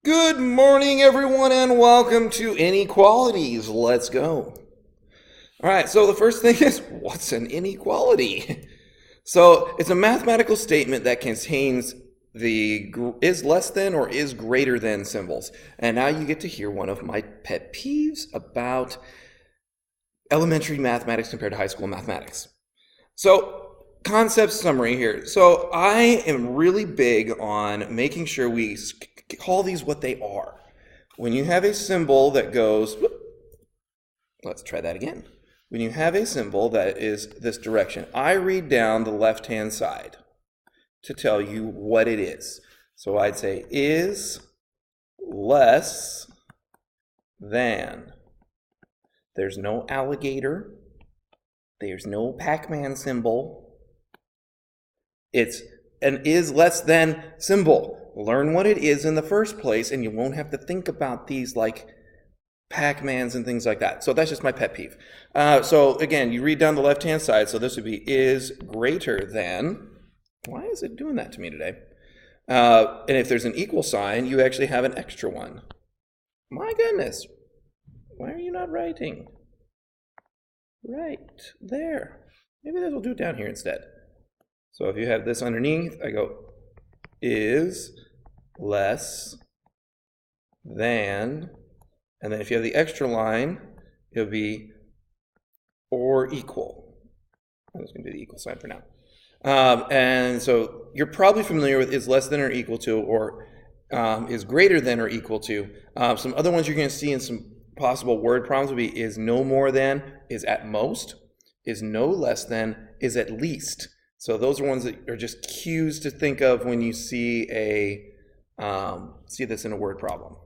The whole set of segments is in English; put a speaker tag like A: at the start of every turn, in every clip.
A: Good morning, everyone, and welcome to Inequalities. Let's go. All right, so the first thing is, what's an inequality? So it's a mathematical statement that contains the is less than or is greater than symbols. And now you get to hear one of my pet peeves about elementary mathematics compared to high school mathematics. So concept summary here. So I am really big on making sure we call these what they are. When you have a symbol that goes, let's try that again. When you have a symbol that is this direction, I read down the left-hand side to tell you what it is. So I'd say is less than. There's no alligator. There's no Pac-Man symbol. It's an is less than symbol. Learn what it is in the first place, and you won't have to think about these like Pac-Mans and things like that. So that's just my pet peeve. So again, you read down the left-hand side, so this would be is greater than. Why is it doing that to me today? And if there's an equal sign, you actually have an extra one. My goodness. Why are you not writing? Right there. Maybe this will do it down here instead. So if you have this underneath, I go is less than, and then if you have the extra line, it'll be or equal. I'm just going to do the equal sign for now. And so you're probably familiar with is less than or equal to, or is greater than or equal to. Some other ones you're going to see in some possible word problems would be is no more than, is at most, is no less than, is at least. So those are ones that are just cues to think of when you see this in a word problem.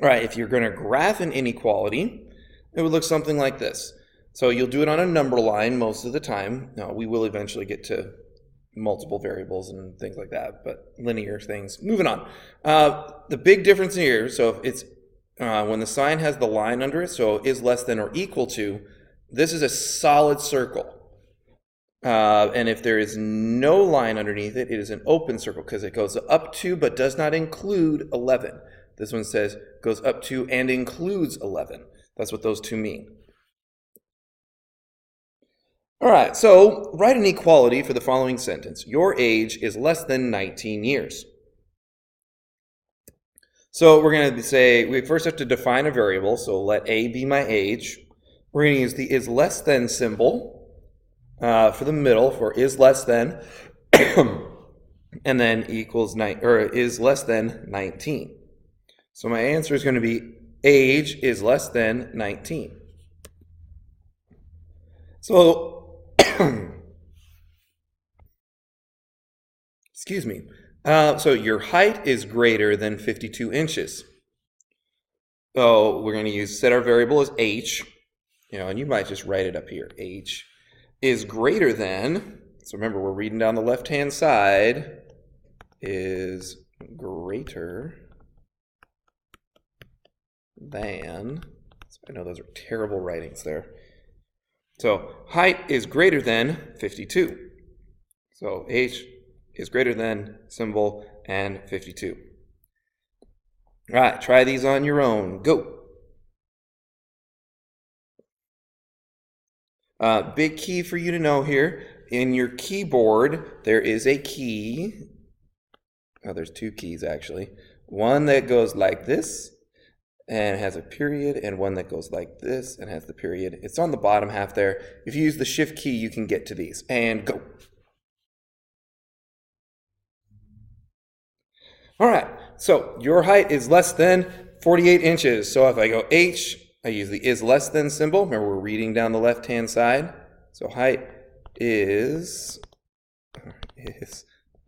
A: All right, if you're going to graph an inequality, it would look something like this. So you'll do it on a number line most of the time. Now, we will eventually get to multiple variables and things like that, but linear things. Moving on. The big difference here, so if it's when the sign has the line under it, so is less than or equal to, this is a solid circle. And if there is no line underneath it, it is an open circle because it goes up to but does not include 11. This one says goes up to and includes 11. That's what those two mean. All right, so write an equality for the following sentence. Your age is less than 19 years. So we're going to say, we first have to define a variable, so let A be my age. We're going to use the is less than symbol for the middle for is less than, and then equals is less than 19. So my answer is going to be age is less than 19. So, excuse me. So your height is greater than 52 inches. So we're going to set our variable as h, and you might just write it up here. H is greater than, so remember we're reading down the left-hand side, is greater than, I know those are terrible writings there. So height is greater than 52. So h is greater than symbol and 52. All right, try these on your own. Go. Big key for you to know here, in your keyboard, there is a key. Oh, there's two keys actually. One that goes like this and has a period, and one that goes like this and has the period. It's on the bottom half there. If you use the shift key, you can get to these. And go. All right, so your height is less than 48 inches. So if I go h, I use the is less than symbol. Remember, we're reading down the left-hand side. So height is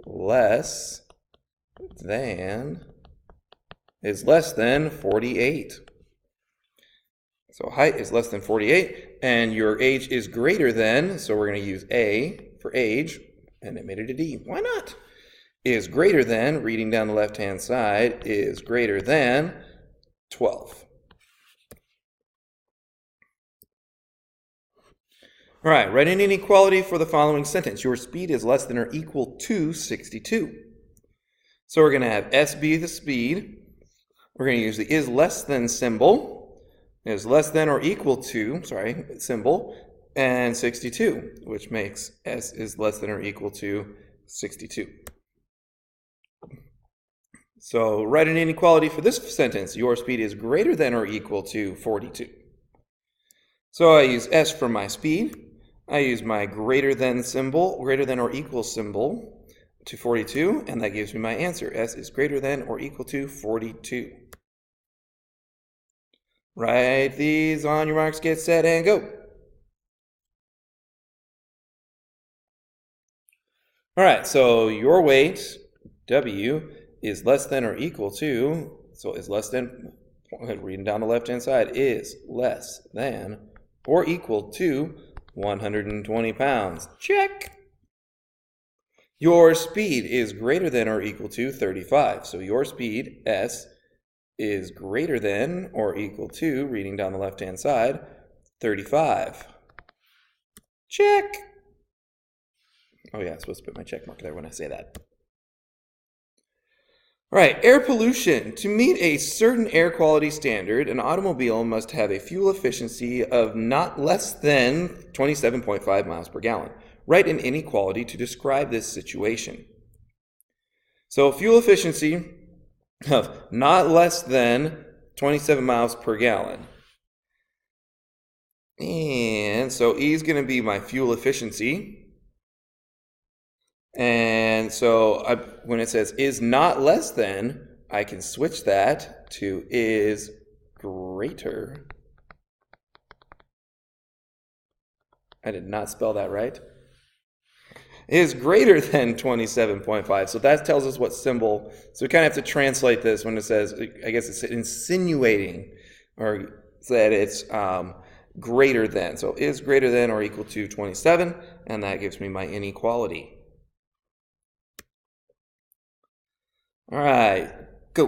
A: less than 48. So height is less than 48, and your age is greater than, so we're going to use A for age, and it made it a D. Why not? Is greater than, reading down the left-hand side, is greater than 12. All right, write an inequality for the following sentence. Your speed is less than or equal to 62. So we're going to have S be the speed. We're going to use the is less than symbol. Is less than or equal to, symbol, and 62, which makes S is less than or equal to 62. So write an inequality for this sentence. Your speed is greater than or equal to 42. So I use S for my speed. I use my greater than symbol, greater than or equal symbol to 42, and that gives me my answer. S is greater than or equal to 42. Write these on your marks, get set, and go. All right, so your weight, W, is less than or equal to, so is less than, reading down the left-hand side, is less than or equal to 120 pounds. Check. Your speed is greater than or equal to 35. So your speed, S, is greater than or equal to, reading down the left-hand side, 35. Check. Oh yeah, I'm supposed to put my check mark there when I say that. All right, air pollution. To meet a certain air quality standard, an automobile must have a fuel efficiency of not less than 27.5 miles per gallon. Write an inequality to describe this situation. So fuel efficiency of not less than 27 miles per gallon. And so E is going to be my fuel efficiency. And so when it says is not less than, I can switch that to is greater. I did not spell that right. Is greater than 27.5. So that tells us what symbol. So we kind of have to translate this when it says, I guess it's insinuating or that it's greater than. So is greater than or equal to 27, and that gives me my inequality. All right, go.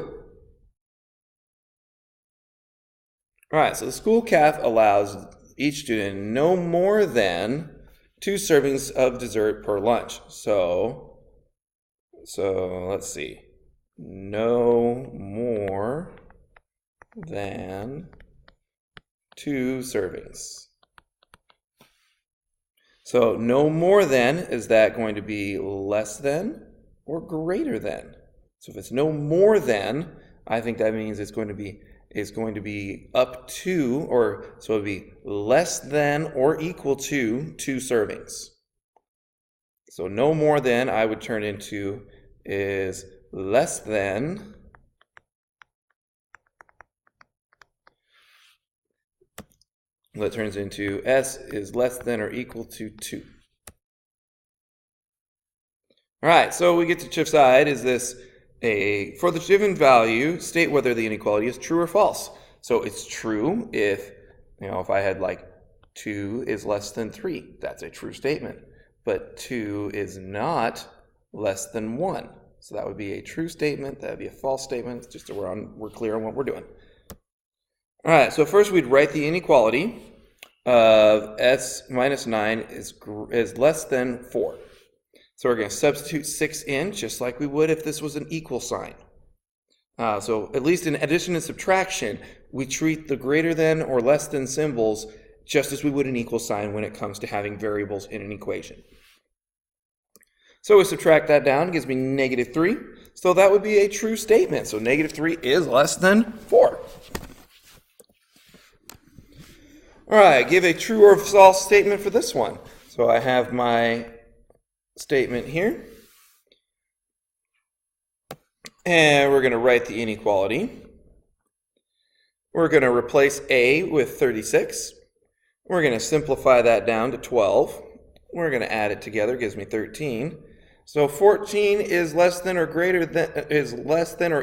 A: All right, so the school CAF allows each student no more than 2 servings of dessert per lunch. So let's see. No more than 2 servings. So no more than, is that going to be less than or greater than? So if it's no more than, I think that means it's going to be up to, or so it would be less than or equal to 2 servings. So no more than I would turn into is less than that turns into S is less than or equal to 2. All right, so we get to Chip's side. Is this for the given value, state whether the inequality is true or false. So it's true if I had like 2 is less than 3. That's a true statement. But 2 is not less than 1. So that would be a true statement. That would be a false statement. Just so we're clear on what we're doing. All right, so first we'd write the inequality of S minus 9 is less than 4. So we're going to substitute 6 in, just like we would if this was an equal sign. So at least in addition and subtraction, we treat the greater than or less than symbols just as we would an equal sign when it comes to having variables in an equation. So we subtract that down, it gives me negative 3. So that would be a true statement. So negative 3 is less than 4. All right, give a true or false statement for this one. So I have my statement here. And we're going to write the inequality. We're going to replace A with 36. We're going to simplify that down to 12. We're going to add it together, gives me 13. So 14 is less than or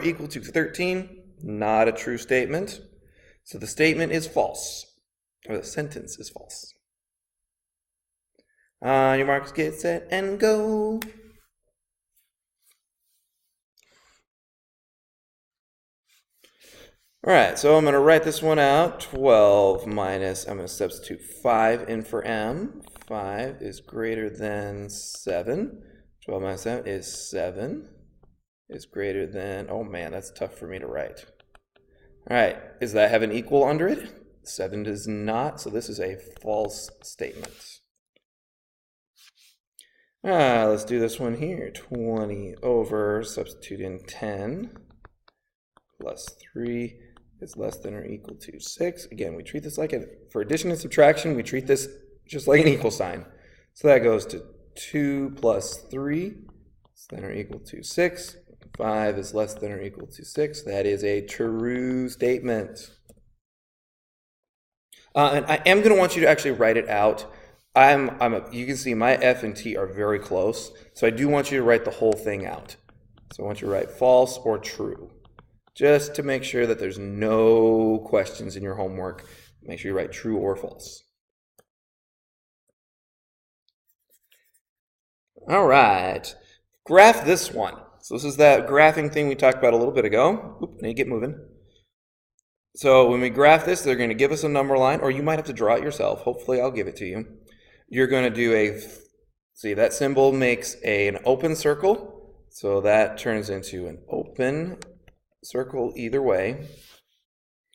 A: equal to 13. Not a true statement. So the statement is false, or the sentence is false. On your marks, get set, and go. All right, so I'm going to write this one out. 12 minus, I'm going to substitute 5 in for M. 5 is greater than 7. 12 minus 7 is 7. is greater than, oh man, that's tough for me to write. All right, does that have an equal under it? 7 does not, so this is a false statement. Let's do this one here. 20 over, substitute in 10, plus 3 is less than or equal to 6. Again, we treat this like for addition and subtraction, we treat this just like an equal sign. So that goes to 2 plus 3 is less than or equal to 6. 5 is less than or equal to 6. That is a true statement. And I am going to want you to actually write it out. You can see my F and T are very close, so I do want you to write the whole thing out. So I want you to write false or true, just to make sure that there's no questions in your homework. Make sure you write true or false. All right, graph this one. So this is that graphing thing we talked about a little bit ago. Oop, I need to get moving. So when we graph this, they're going to give us a number line, or you might have to draw it yourself. Hopefully I'll give it to you. You're going to do see, that symbol makes an open circle. So that turns into an open circle either way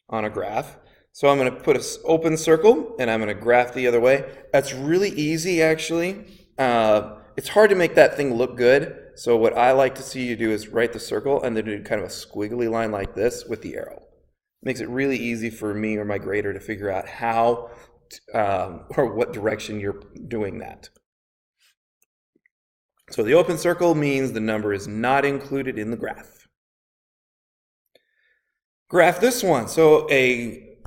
A: on a graph. So I'm going to put an open circle, and I'm going to graph the other way. That's really easy, actually. It's hard to make that thing look good. So what I like to see you do is write the circle and then do kind of a squiggly line like this with the arrow. Makes it really easy for me or my grader to figure out how or what direction you're doing that. So the open circle means the number is not included in the graph. Graph this one. So a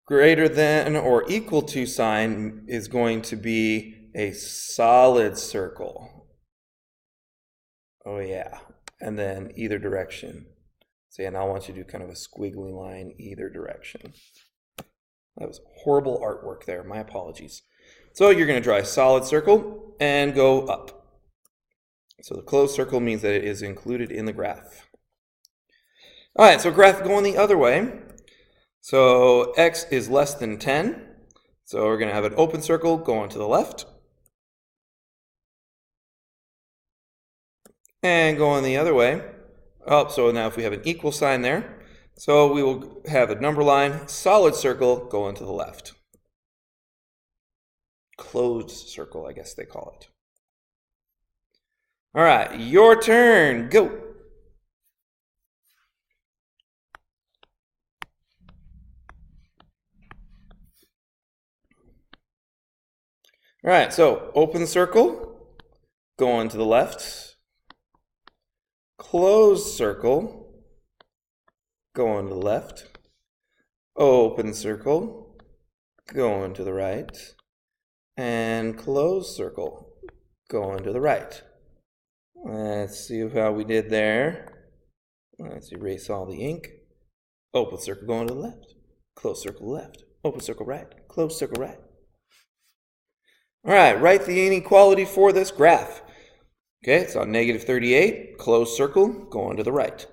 A: greater than or equal to sign is going to be a solid circle. Oh yeah, and then either direction. So yeah, now I want you to do kind of a squiggly line either direction. That was horrible artwork there, my apologies. So you're going to draw a solid circle and go up. So the closed circle means that it is included in the graph. All right, so graph going the other way. So x is less than 10. So we're going to have an open circle going to the left. And going the other way. Oh, so now if we have an equal sign there, so we will have a number line, solid circle going to the left. Closed circle, I guess they call it. All right, your turn, go. All right, so open circle, going to the left. Closed circle, going to the left. Open circle, going to the right. And closed circle, going to the right. Let's see how we did there. Let's erase all the ink. Open circle going to the left. Closed circle left. Open circle right. Closed circle right. All right, write the inequality for this graph. Okay, it's on negative 38. Closed circle going to the right.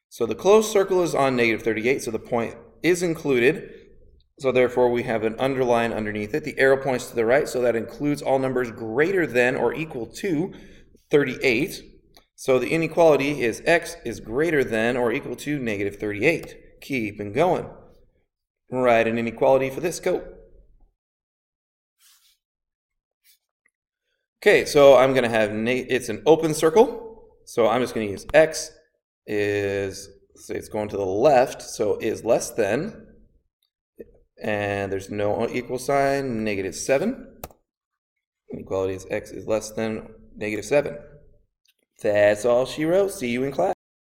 A: So the closed circle is on negative 38, so the point is included. So therefore we have an underline underneath it. The arrow points to the right, so that includes all numbers greater than or equal to 38. So the inequality is x is greater than or equal to negative 38. Keeping going. Write an inequality for this. Go. Okay, so I'm going to have, it's an open circle. So I'm just going to use x is, say it's going to the left, so is less than, and there's no equal sign, negative 7. Inequality is x is less than negative 7. That's all she wrote. See you in class.